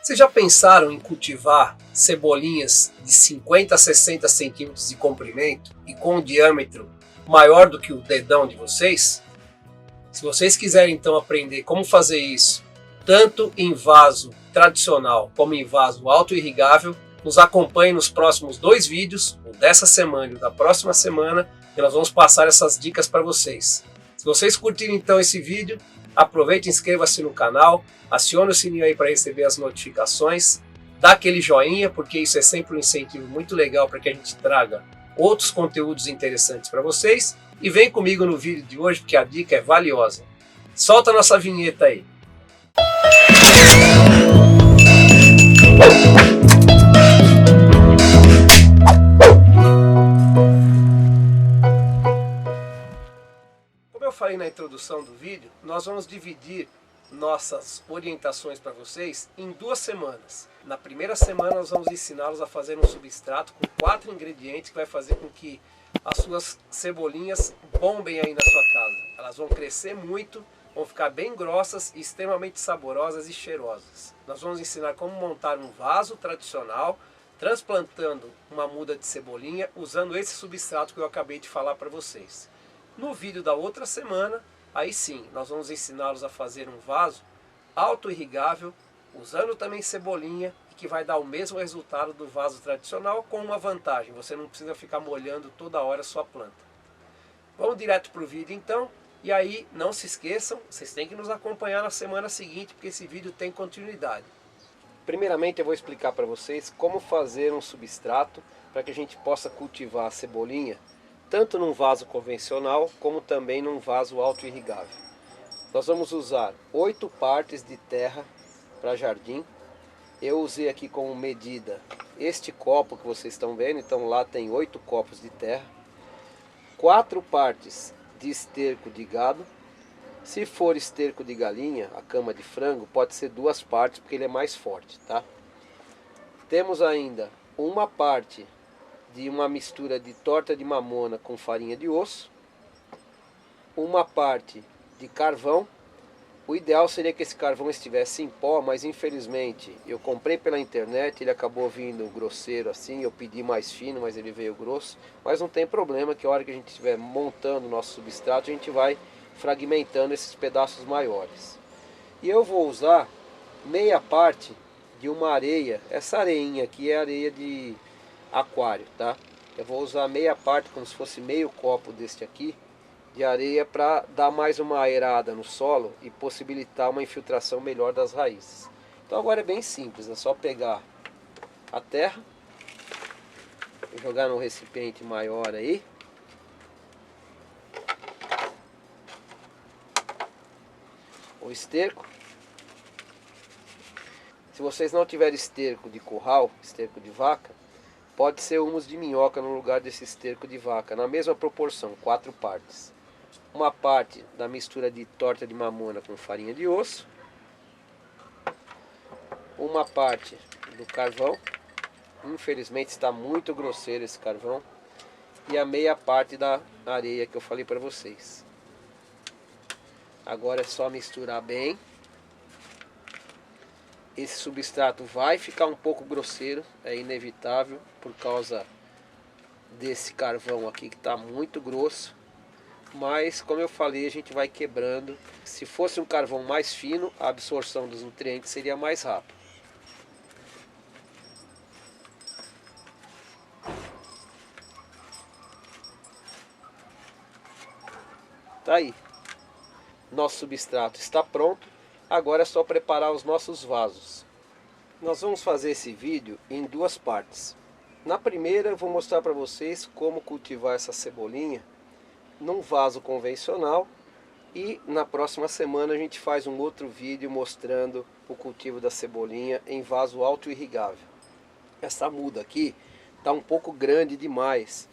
Vocês já pensaram em cultivar cebolinhas de 50 a 60 centímetros de comprimento e com um diâmetro maior do que o dedão de vocês? Se vocês quiserem então aprender como fazer isso, tanto em vaso tradicional como em vaso auto-irrigável, nos acompanhe nos próximos 2 vídeos, o dessa semana e o da próxima semana, e nós vamos passar essas dicas para vocês. Se vocês curtirem então esse vídeo, aproveite e inscreva-se no canal, acione o sininho aí para receber as notificações, dá aquele joinha, porque isso é sempre um incentivo muito legal para que a gente traga outros conteúdos interessantes para vocês, e vem comigo no vídeo de hoje porque a dica é valiosa. Solta a nossa vinheta aí. Como eu falei na introdução do vídeo, nós vamos dividir nossas orientações para vocês em 2 semanas. Na primeira semana nós vamos ensiná-los a fazer um substrato com 4 ingredientes que vai fazer com que as suas cebolinhas bombem aí na sua casa. Elas vão crescer muito, vão ficar bem grossas e extremamente saborosas e cheirosas. Nós vamos ensinar como montar um vaso tradicional, transplantando uma muda de cebolinha, usando esse substrato que eu acabei de falar para vocês. No vídeo da outra semana, aí sim, nós vamos ensiná-los a fazer um vaso auto-irrigável, usando também cebolinha, que vai dar o mesmo resultado do vaso tradicional, com uma vantagem: você não precisa ficar molhando toda hora a sua planta. Vamos direto para o vídeo então, e aí não se esqueçam, vocês têm que nos acompanhar na semana seguinte, porque esse vídeo tem continuidade. Primeiramente eu vou explicar para vocês como fazer um substrato para que a gente possa cultivar a cebolinha, tanto num vaso convencional, como também num vaso auto-irrigável. Nós vamos usar 8 partes de terra para jardim. Eu usei aqui como medida este copo que vocês estão vendo, então lá tem 8 copos de terra. 4 partes de esterco de gado. Se for esterco de galinha, a cama de frango, pode ser 2 partes, porque ele é mais forte, tá? Temos ainda uma parte de uma mistura de torta de mamona com farinha de osso. Uma parte de carvão. O ideal seria que esse carvão estivesse em pó, mas infelizmente eu comprei pela internet, ele acabou vindo grosseiro assim, eu pedi mais fino, mas ele veio grosso. Mas não tem problema, que a hora que a gente estiver montando o nosso substrato, a gente vai fragmentando esses pedaços maiores. E eu vou usar meia parte de uma areia, essa areinha aqui é areia de aquário, tá? Eu vou usar meia parte, como se fosse meio copo deste aqui, de areia, para dar mais uma aerada no solo e possibilitar uma infiltração melhor das raízes. Então agora é bem simples, é só pegar a terra e jogar num recipiente maior aí. O esterco. Se vocês não tiverem esterco de curral, esterco de vaca, pode ser humus de minhoca no lugar desse esterco de vaca, na mesma proporção, 4 partes. Uma parte da mistura de torta de mamona com farinha de osso. Uma parte do carvão. Infelizmente está muito grosseiro esse carvão. E a meia parte da areia que eu falei para vocês. Agora é só misturar bem. Esse substrato vai ficar um pouco grosseiro, é inevitável, por causa desse carvão aqui que está muito grosso. Mas, como eu falei, a gente vai quebrando. Se fosse um carvão mais fino, a absorção dos nutrientes seria mais rápida. Tá aí. Nosso substrato está pronto. Agora é só preparar os nossos vasos. Nós vamos fazer esse vídeo em 2 partes. Na primeira eu vou mostrar para vocês como cultivar essa cebolinha num vaso convencional, e na próxima semana a gente faz um outro vídeo mostrando o cultivo da cebolinha em vaso auto-irrigável. Essa muda aqui está um pouco grande demais.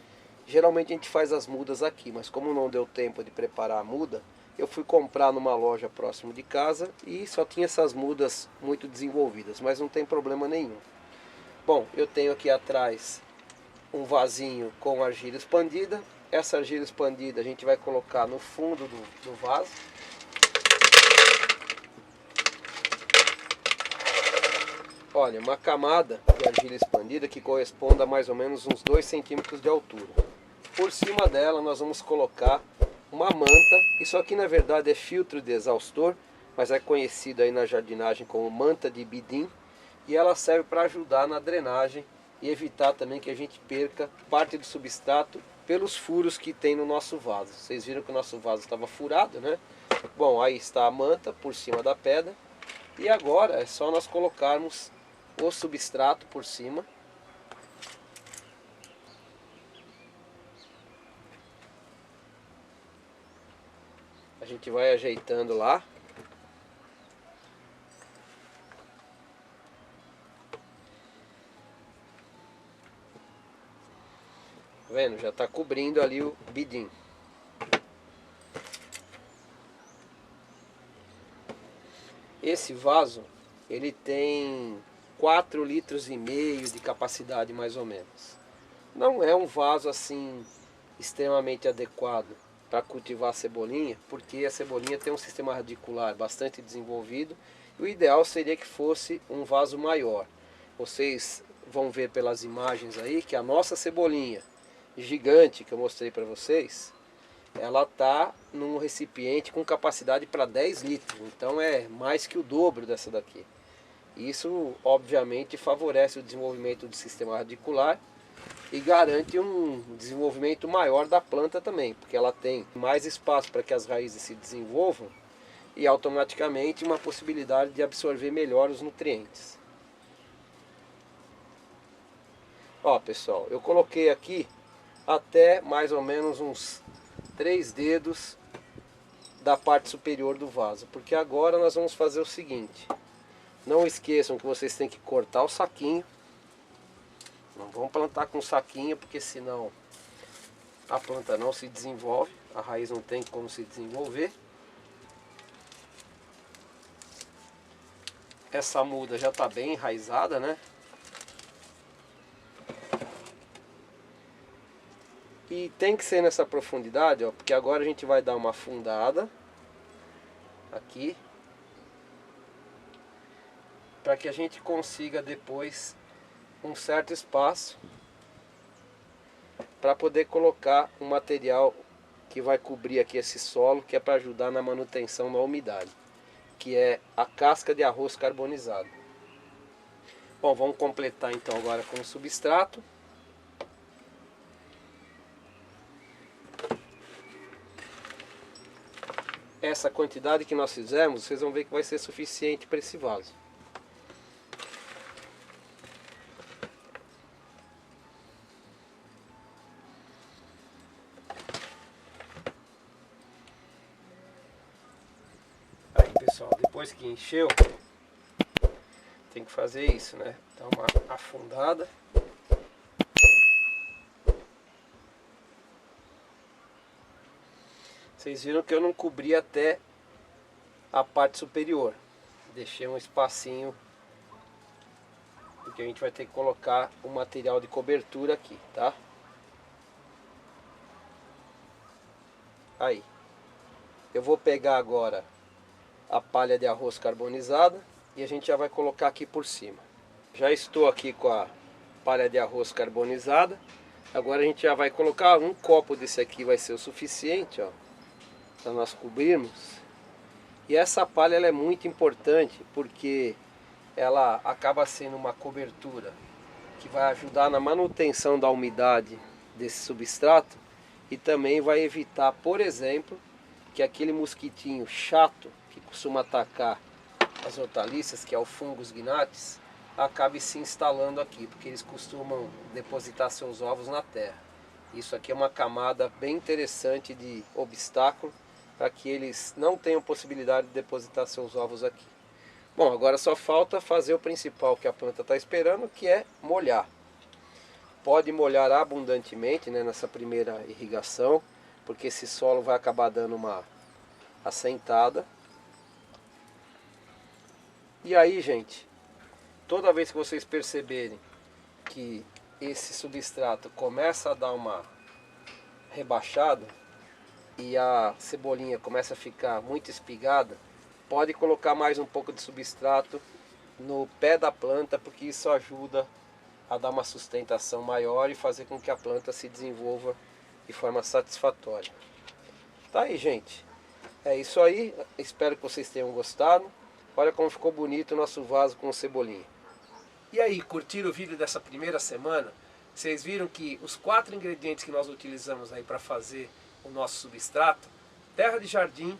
Geralmente a gente faz as mudas aqui, mas como não deu tempo de preparar a muda, eu fui comprar numa loja próximo de casa e só tinha essas mudas muito desenvolvidas, mas não tem problema nenhum. Bom, eu tenho aqui atrás um vasinho com argila expandida. Essa argila expandida a gente vai colocar no fundo do vaso. Olha, uma camada de argila expandida que corresponde a mais ou menos uns 2 centímetros de altura. Por cima dela nós vamos colocar uma manta. Isso aqui na verdade é filtro de exaustor, mas é conhecido aí na jardinagem como manta de bidim. E ela serve para ajudar na drenagem e evitar também que a gente perca parte do substrato pelos furos que tem no nosso vaso. Vocês viram que o nosso vaso estava furado, né? Bom, aí está a manta por cima da pedra. E agora é só nós colocarmos o substrato por cima. A gente vai ajeitando lá. Tá vendo? Já está cobrindo ali o bidim. Esse vaso, ele tem 4,5 litros de capacidade mais ou menos. Não é um vaso assim extremamente adequado para cultivar a cebolinha, porque a cebolinha tem um sistema radicular bastante desenvolvido. E o ideal seria que fosse um vaso maior. Vocês vão ver pelas imagens aí que a nossa cebolinha gigante que eu mostrei para vocês, ela está num recipiente com capacidade para 10 litros, então é mais que o dobro dessa daqui. Isso obviamente favorece o desenvolvimento do sistema radicular e garante um desenvolvimento maior da planta também, porque ela tem mais espaço para que as raízes se desenvolvam e automaticamente uma possibilidade de absorver melhor os nutrientes. Ó pessoal, eu coloquei aqui até mais ou menos uns 3 dedos da parte superior do vaso, porque agora nós vamos fazer o seguinte: não esqueçam que vocês têm que cortar o saquinho. Não vão plantar com saquinho, porque senão a planta não se desenvolve, a raiz não tem como se desenvolver. Essa muda já está bem enraizada, né? E tem que ser nessa profundidade, ó, porque agora a gente vai dar uma afundada aqui, para que a gente consiga depois um certo espaço para poder colocar um material que vai cobrir aqui esse solo, que é para ajudar na manutenção da umidade, que é a casca de arroz carbonizado. Bom, vamos completar então agora com o substrato. Essa quantidade que nós fizemos, vocês vão ver que vai ser suficiente para esse vaso. Aí pessoal, depois que encheu, tem que fazer isso, né? Dar uma afundada. Vocês viram que eu não cobri até a parte superior. Deixei um espacinho, porque a gente vai ter que colocar o material de cobertura aqui, tá? Aí. Eu vou pegar agora a palha de arroz carbonizada e a gente já vai colocar aqui por cima. Já estou aqui com a palha de arroz carbonizada. Agora a gente já vai colocar um copo desse aqui, vai ser o suficiente, ó, para nós cobrirmos. E essa palha ela é muito importante porque ela acaba sendo uma cobertura que vai ajudar na manutenção da umidade desse substrato e também vai evitar, por exemplo, que aquele mosquitinho chato que costuma atacar as hortaliças, que é o Fungus gnatz, acabe se instalando aqui, porque eles costumam depositar seus ovos na terra. Isso aqui é uma camada bem interessante de obstáculo para que eles não tenham possibilidade de depositar seus ovos aqui. Bom, agora só falta fazer o principal que a planta está esperando, que é molhar. Pode molhar abundantemente, né, nessa primeira irrigação, porque esse solo vai acabar dando uma assentada. E aí, gente, toda vez que vocês perceberem que esse substrato começa a dar uma rebaixada e a cebolinha começa a ficar muito espigada, pode colocar mais um pouco de substrato no pé da planta, porque isso ajuda a dar uma sustentação maior e fazer com que a planta se desenvolva de forma satisfatória. Tá aí, gente. É isso aí. Espero que vocês tenham gostado. Olha como ficou bonito o nosso vaso com cebolinha. E aí, curtiram o vídeo dessa primeira semana? Vocês viram que os 4 ingredientes que nós utilizamos aí para fazer o nosso substrato: terra de jardim,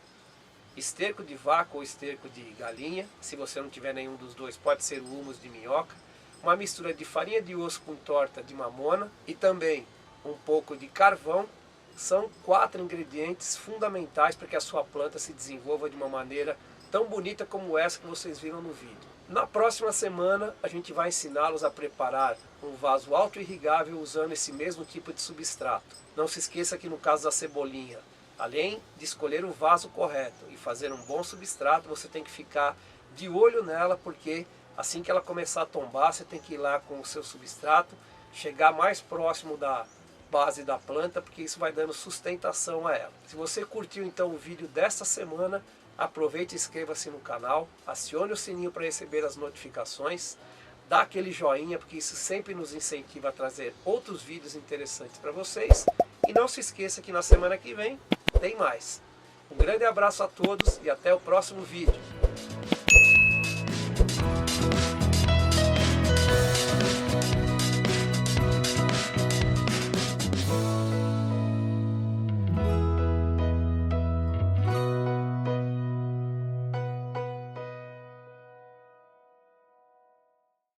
esterco de vaca ou esterco de galinha, se você não tiver nenhum dos dois pode ser o humus de minhoca, uma mistura de farinha de osso com torta de mamona e também um pouco de carvão. São 4 ingredientes fundamentais para que a sua planta se desenvolva de uma maneira tão bonita como essa que vocês viram no vídeo. Na próxima semana a gente vai ensiná-los a preparar um vaso auto-irrigável usando esse mesmo tipo de substrato. Não se esqueça que no caso da cebolinha, além de escolher o vaso correto e fazer um bom substrato, você tem que ficar de olho nela, porque assim que ela começar a tombar, você tem que ir lá com o seu substrato, chegar mais próximo da base da planta, porque isso vai dando sustentação a ela. Se você curtiu então o vídeo desta semana, aproveite e inscreva-se no canal, acione o sininho para receber as notificações, dá aquele joinha, porque isso sempre nos incentiva a trazer outros vídeos interessantes para vocês. E não se esqueça que na semana que vem tem mais. Um grande abraço a todos e até o próximo vídeo.